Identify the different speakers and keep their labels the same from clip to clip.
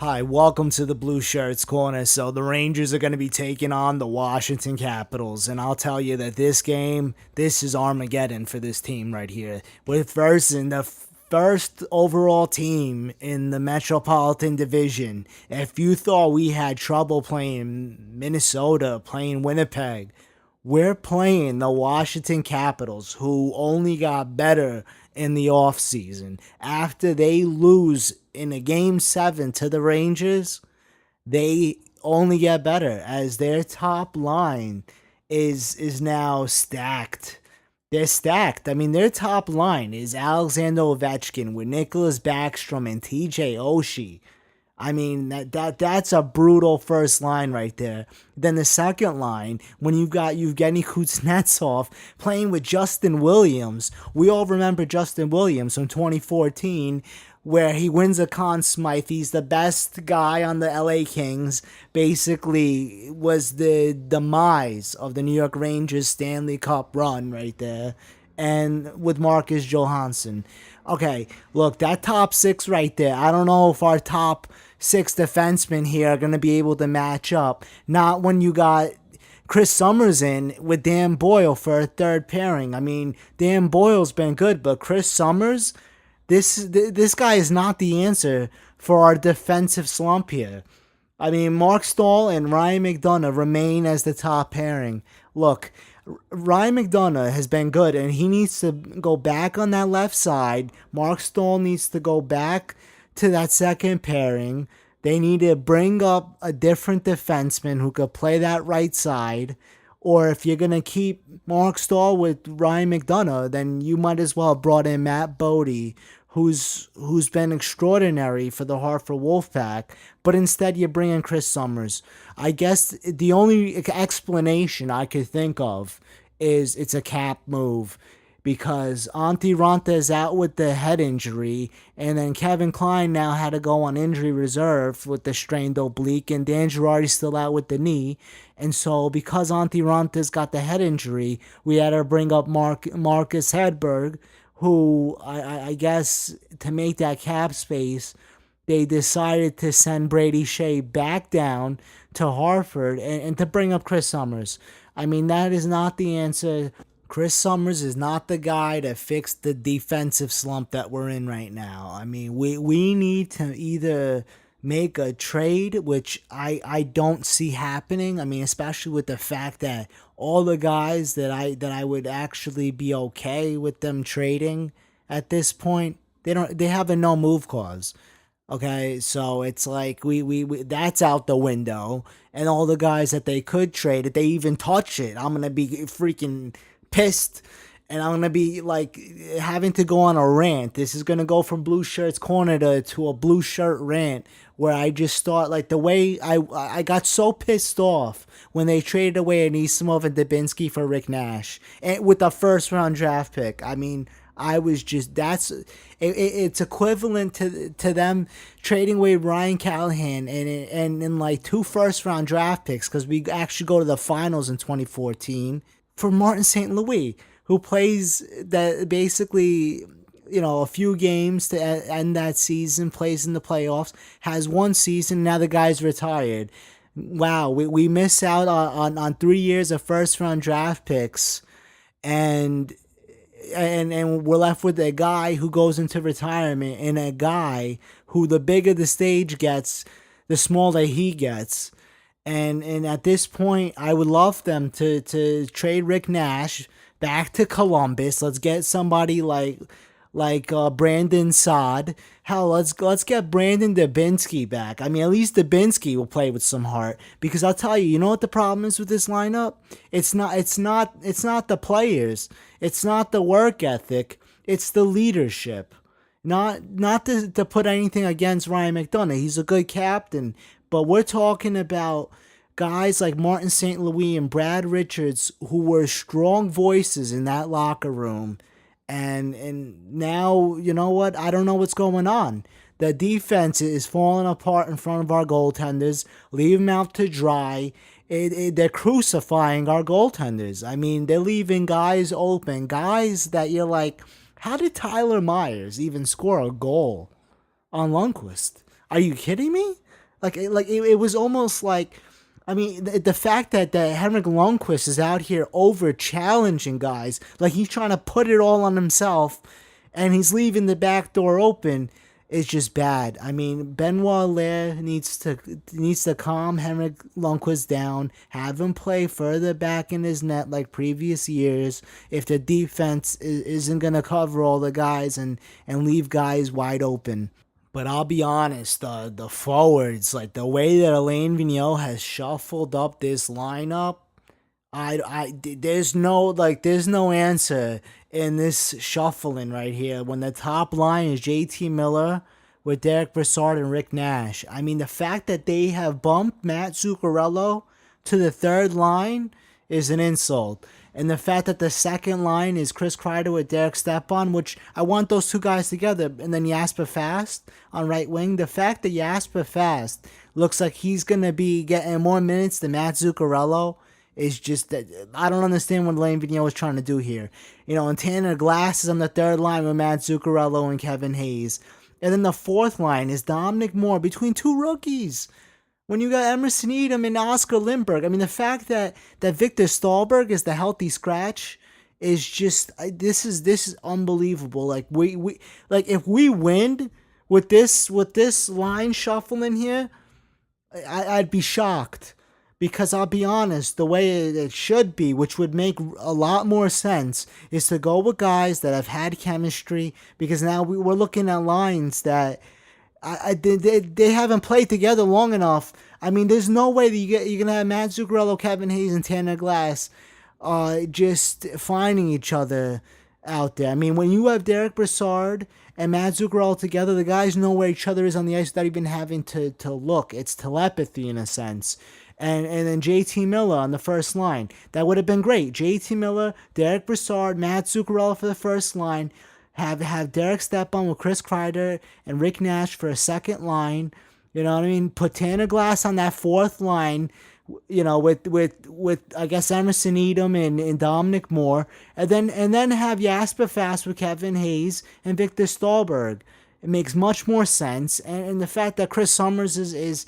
Speaker 1: Hi, welcome to the Blue Shirts Corner. So the Rangers are going to be taking on the Washington Capitals, and I'll tell you that this game, this is Armageddon for this team right here. With versing the first overall team in the Metropolitan Division. If you thought we had trouble playing Minnesota, playing Winnipeg, we're playing the Washington Capitals, who only got better in the offseason. After they lose in a game 7 to the Rangers, they only get better as their top line is now stacked. They're stacked. I mean, their top line is Alexander Ovechkin with Nicholas Backstrom and TJ Oshie. I mean that's a brutal first line right there. Then the second line, when you've got Evgeny Kuznetsov playing with Justin Williams. We all remember Justin Williams from 2014, where he wins a Conn Smythe. He's the best guy on the LA Kings. Basically, was the demise of the New York Rangers Stanley Cup run right there, and with Marcus Johansson. Okay, look, that top six right there. I don't know if our top six defensemen here are going to be able to match up. Not when you got Chris Summers in with Dan Boyle for a third pairing. I mean, Dan Boyle's been good, but Chris Summers, this guy is not the answer for our defensive slump here. I mean, Mark Stahl and Ryan McDonough remain as the top pairing. Look, Ryan McDonough has been good, and he needs to go back on that left side. Mark Stahl needs to go back to that second pairing. They need to bring up a different defenseman who could play that right side. Or if you're going to keep Mark Stahl with Ryan McDonough, then you might as well have brought in Matt Bodie, who's been extraordinary for the Hartford Wolfpack, but instead you bring in Chris Summers. I guess the only explanation I could think of is it's a cap move, because Antti Ranta is out with the head injury, and then Kevin Klein now had to go on injury reserve with the strained oblique, and Dan Girardi's still out with the knee. And so because Antti Ranta's got the head injury, we had to bring up Marcus Hedberg, who I guess to make that cap space, they decided to send Brady Shea back down to Hartford and to bring up Chris Summers. I mean, that is not the answer. Chris Summers is not the guy to fix the defensive slump that we're in right now. I mean, we need to either make a trade, which I don't see happening. I mean, especially with the fact that all the guys that I would actually be okay with them trading at this point, they have a no move clause. Okay, so it's like we that's out the window, and all the guys that they could trade, if they even touch it, I'm gonna be freaking pissed, and I'm gonna be like having to go on a rant. This is gonna go from Blue Shirts Corner to a blue shirt rant, where I just start like the way I got so pissed off when they traded away Anisimov and Dubinsky for Rick Nash, and with a first round draft pick. I mean, I was just it's equivalent to them trading away Ryan Callahan and in like 2 first round draft picks, because we actually go to the finals in 2014 for Martin St. Louis, who plays that basically, a few games to end that season, plays in the playoffs, has one season, now the guy's retired. Wow, we miss out on 3 years of first round draft picks, and we're left with a guy who goes into retirement, and a guy who, the bigger the stage gets, the smaller he gets. And at this point, I would love them to trade Rick Nash back to Columbus. Let's get somebody like Brandon Saad. Hell, let's get Brandon Dubinsky back. I mean, at least Dubinsky will play with some heart. Because I'll tell you, you know what the problem is with this lineup? It's not the players. It's not the work ethic. It's the leadership. Not to put anything against Ryan McDonough. He's a good captain. But we're talking about guys like Martin St. Louis and Brad Richards, who were strong voices in that locker room. And now, you know what? I don't know what's going on. The defense is falling apart in front of our goaltenders. Leave them out to dry. They're crucifying our goaltenders. I mean, they're leaving guys open. Guys that you're like, how did Tyler Myers even score a goal on Lundqvist? Are you kidding me? It was almost like, I mean, the fact that Henrik Lundqvist is out here over challenging guys, like he's trying to put it all on himself, and he's leaving the back door open, is just bad. I mean, Benoit Lair needs to calm Henrik Lundqvist down, have him play further back in his net like previous years. If the defense isn't gonna cover all the guys and leave guys wide open. But I'll be honest, the forwards, like the way that Alain Vigneault has shuffled up this lineup, there's no answer in this shuffling right here when the top line is JT Miller with Derek Brassard and Rick Nash. I mean, the fact that they have bumped Matt Zuccarello to the third line is an insult. And the fact that the second line is Chris Kreider with Derek Stepan, which I want those two guys together, and then Jasper Fast on right wing. The fact that Jasper Fast looks like he's going to be getting more minutes than Matt Zuccarello is just that I don't understand what Alain Vigneault was trying to do here. And Tanner Glass is on the third line with Matt Zuccarello and Kevin Hayes. And then the fourth line is Dominic Moore between two rookies. When you got Emerson Edom and Oscar Lindberg, I mean, the fact that Victor Stahlberg is the healthy scratch is just this is unbelievable. Like if we win with this line shuffling here, I'd be shocked. Because I'll be honest, the way it should be, which would make a lot more sense, is to go with guys that have had chemistry. Because now we're looking at lines that they haven't played together long enough. I mean, there's no way that you're gonna have Matt Zuccarello, Kevin Hayes, and Tanner Glass, just finding each other out there. I mean, when you have Derek Brassard and Matt Zuccarello together, the guys know where each other is on the ice without even having to look. It's telepathy in a sense. And then JT Miller on the first line. That would have been great. JT Miller, Derek Brassard, Matt Zuccarello for the first line. Have Derek Stepan with Chris Kreider and Rick Nash for a second line. You know what I mean? Put Tanner Glass on that fourth line. With I guess Emerson Edom and Dominic Moore, and then have Jasper Fast with Kevin Hayes and Victor Stahlberg. It makes much more sense, and the fact that Chris Summers is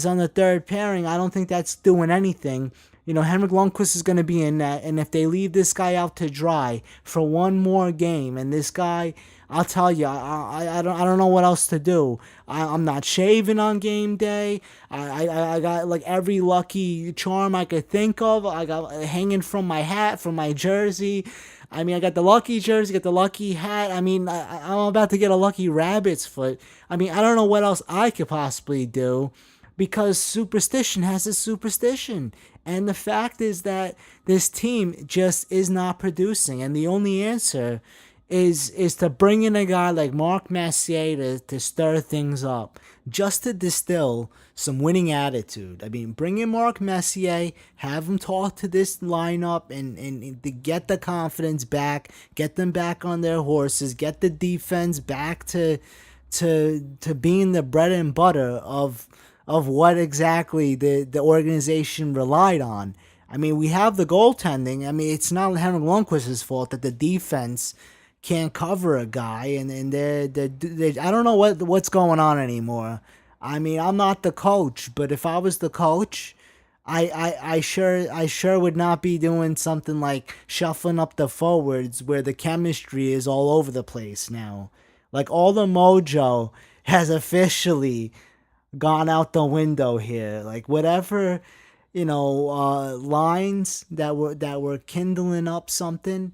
Speaker 1: on the third pairing, I don't think that's doing anything. Henrik Lundqvist is going to be in that, and if they leave this guy out to dry for one more game, and this guy, I'll tell you, I don't know what else to do. I'm not shaving on game day. I got like every lucky charm I could think of. I got hanging from my hat, from my jersey. I mean, I got the lucky jersey, got the lucky hat. I mean, I'm about to get a lucky rabbit's foot. I mean, I don't know what else I could possibly do because superstition has its superstition. And the fact is that this team just is not producing. And the only answer is to bring in a guy like Mark Messier to stir things up, just to distill some winning attitude. I mean, bring in Mark Messier, have him talk to this lineup and to get the confidence back, get them back on their horses, get the defense back to being the bread and butter of what exactly the organization relied on. I mean, we have the goaltending. I mean, it's not Henrik Lundqvist's fault that the defense can't cover a guy, and they I don't know what's going on anymore. I mean, I'm not the coach, but if I was the coach, I sure would not be doing something like shuffling up the forwards where the chemistry is all over the place now. Like all the mojo has officially gone out the window here. Like whatever, lines that were kindling up something,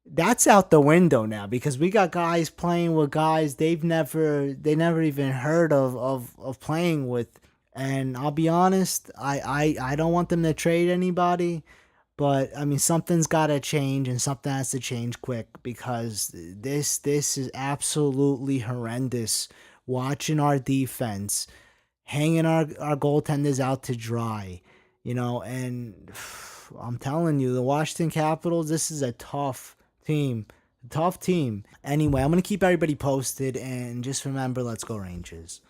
Speaker 1: that's out the window now because we got guys playing with guys they never even heard of playing with. And I'll be honest, I don't want them to trade anybody, but I mean something's got to change and something has to change quick because this is absolutely horrendous. Watching our defense hanging our goaltenders out to dry, and I'm telling you, the Washington Capitals, this is a tough team. Anyway, I'm going to keep everybody posted, and just remember, let's go Rangers.